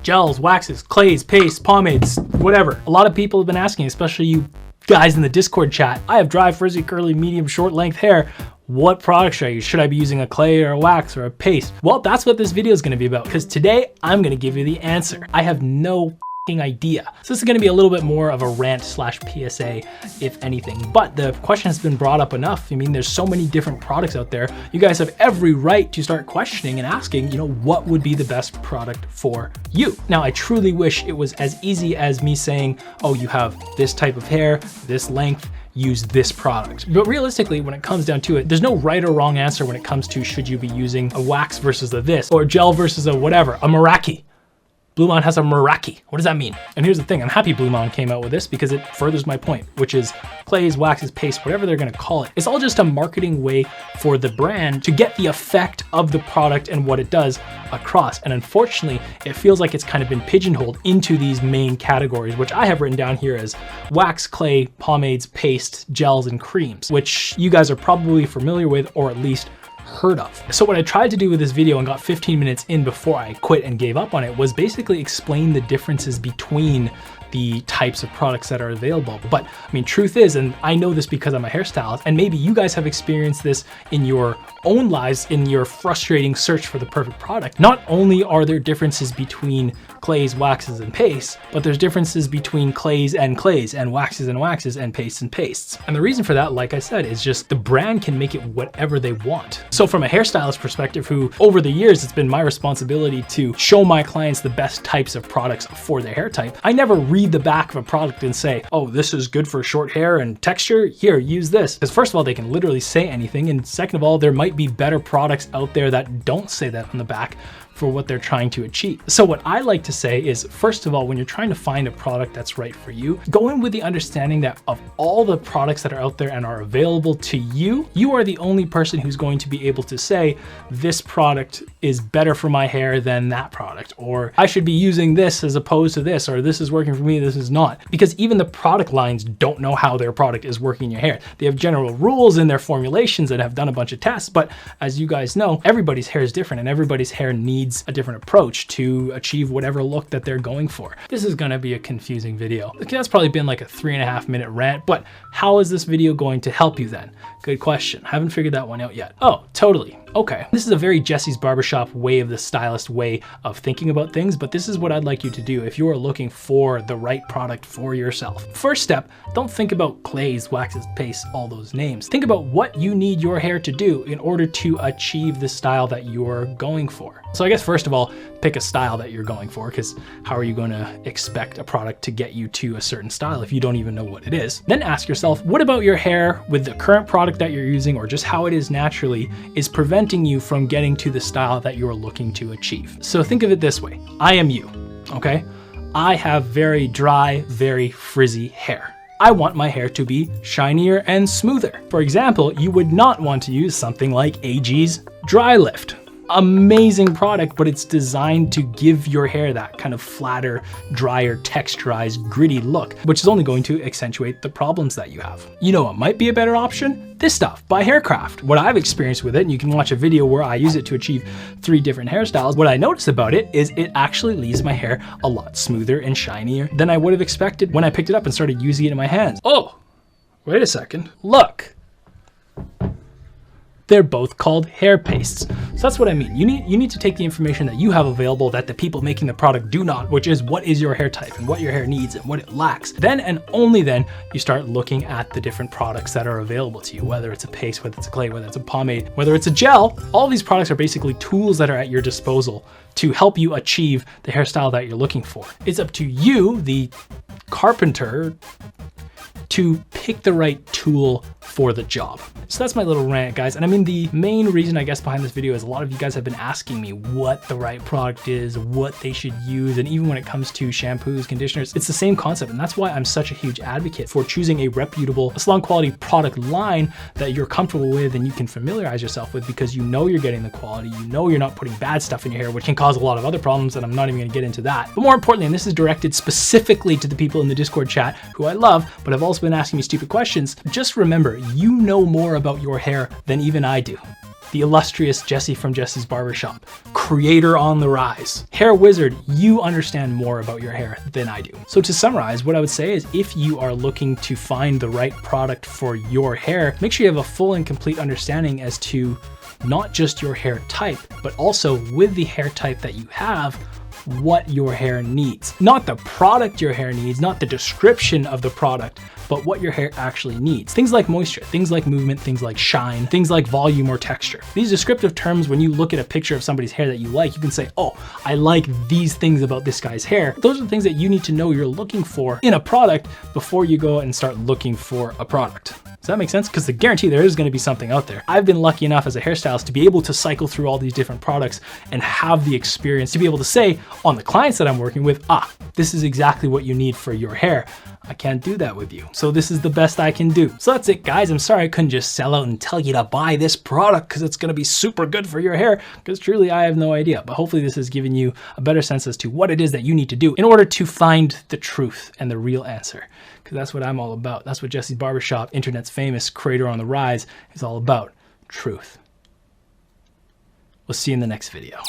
gels, waxes, clays, pastes, pomades, whatever. A lot of people have been asking, especially you guys in the Discord chat, I have dry, frizzy, curly, medium, short length hair. What product should I use? Should I be using a clay or a wax or a paste? Well, that's what this video is gonna be about, because today I'm gonna give you the answer. I have no idea. So this is going to be a little bit more of a rant slash PSA, if anything, but the question has been brought up enough. I mean, there's so many different products out there. You guys have every right to start questioning and asking, you know, what would be the best product for you? Now, I truly wish it was as easy as me saying, oh, you have this type of hair, this length, use this product. But realistically, when it comes down to it, there's no right or wrong answer when it comes to should you be using a wax versus a this, or gel versus a whatever, a Meraki. Blue Mountain has a Meraki. What does that mean? And here's the thing, I'm happy Blue Mountain came out with this because it furthers my point, which is clays, waxes, paste, whatever they're gonna call it. It's all just a marketing way for the brand to get the effect of the product and what it does across. And unfortunately, it feels like it's kind of been pigeonholed into these main categories, which I have written down here as wax, clay, pomades, pastes, gels, and creams, which you guys are probably familiar with, or at least heard of. So what I tried to do with this video and got 15 minutes in before I quit and gave up on it was basically explain the differences between the types of products that are available. But I mean, truth is, and I know this because I'm a hairstylist, and maybe you guys have experienced this in your own lives in your frustrating search for the perfect product. Not only are there differences between clays, waxes, and pastes, but there's differences between clays, and waxes, and pastes. And the reason for that, like I said, is just the brand can make it whatever they want. So from a hairstylist perspective, who over the years, it's been my responsibility to show my clients the best types of products for their hair type, I never read the back of a product and say, oh, this is good for short hair and texture, here, use this. Because first of all, they can literally say anything, and second of all, there might be better products out there that don't say that on the back for what they're trying to achieve. So what I like to say is, first of all, when you're trying to find a product that's right for you, go in with the understanding that of all the products that are out there and are available to you, you are the only person who's going to be able to say, this product is better for my hair than that product, or I should be using this as opposed to this, or this is working for me, this is not. Because even the product lines don't know how their product is working in your hair. They have general rules in their formulations and have done a bunch of tests, but as you guys know, everybody's hair is different and everybody's hair needs a different approach to achieve whatever look that they're going for. This is gonna be a confusing video. Okay, that's probably been like a 3.5 minute rant, but how is this video going to help you then? Good question. Haven't figured that one out yet. Oh, totally. Okay, this is a very Jesse's Barbershop way of the stylist way of thinking about things, but this is what I'd like you to do if you are looking for the right product for yourself. First step, don't think about clays, waxes, pastes, all those names. Think about what you need your hair to do in order to achieve the style that you're going for. So I guess first of all, pick a style that you're going for, because how are you going to expect a product to get you to a certain style if you don't even know what it is? Then ask yourself, what about your hair with the current product that you're using, or just how it is naturally, is preventing you from getting to the style that you're looking to achieve? So think of it this way. I am you, okay? I have very dry, very frizzy hair. I want my hair to be shinier and smoother. For example, you would not want to use something like AG's Dry Lift. Amazing product, but it's designed to give your hair that kind of flatter, drier, texturized, gritty look, which is only going to accentuate the problems that you have. You know what might be a better option? This stuff by Haircraft. What I've experienced with it, and you can watch a video where I use it to achieve 3 different hairstyles, what I noticed about it is it actually leaves my hair a lot smoother and shinier than I would have expected when I picked it up and started using it in my hands. Oh, wait a second. Look. They're both called hair pastes. So that's what I mean. You need to take the information that you have available that the people making the product do not, which is what is your hair type and what your hair needs and what it lacks. Then and only then you start looking at the different products that are available to you, whether it's a paste, whether it's a clay, whether it's a pomade, whether it's a gel. All these products are basically tools that are at your disposal to help you achieve the hairstyle that you're looking for. It's up to you, the carpenter, to pick the right tool for the job. So that's my little rant, guys. And I mean, the main reason I guess behind this video is a lot of you guys have been asking me what the right product is, what they should use. And even when it comes to shampoos, conditioners, it's the same concept. And that's why I'm such a huge advocate for choosing a reputable, salon quality product line that you're comfortable with and you can familiarize yourself with, because you know you're getting the quality, you know you're not putting bad stuff in your hair, which can cause a lot of other problems, and I'm not even gonna get into that. But more importantly, and this is directed specifically to the people in the Discord chat who I love, but have also been asking me stupid questions, just remember, you know more about your hair than even I do. the illustrious Jesse from Jesse's Barbershop, creator on the rise. Hair wizard, you understand more about your hair than I do. So to summarize, what I would say is if you are looking to find the right product for your hair, make sure you have a full and complete understanding as to not just your hair type, but also with the hair type that you have, what your hair needs. Not the product your hair needs, not the description of the product, but what your hair actually needs. Things like moisture, things like movement, things like shine, things like volume or texture. These descriptive terms, when you look at a picture of somebody's hair that you like, you can say, oh, I like these things about this guy's hair. Those are the things that you need to know you're looking for in a product before you go and start looking for a product. Does that make sense? Because I guarantee there is going to be something out there. I've been lucky enough as a hairstylist to be able to cycle through all these different products and have the experience to be able to say on the clients that I'm working with, this is exactly what you need for your hair. I can't do that with you. So this is the best I can do. So that's it, guys. I'm sorry I couldn't just sell out and tell you to buy this product because it's going to be super good for your hair, because truly I have no idea. But hopefully this has given you a better sense as to what it is that you need to do in order to find the truth and the real answer. Because that's what I'm all about. That's what Jesse's Barbershop, internet's famous creator on the rise, is all about. Truth. We'll see you in the next video.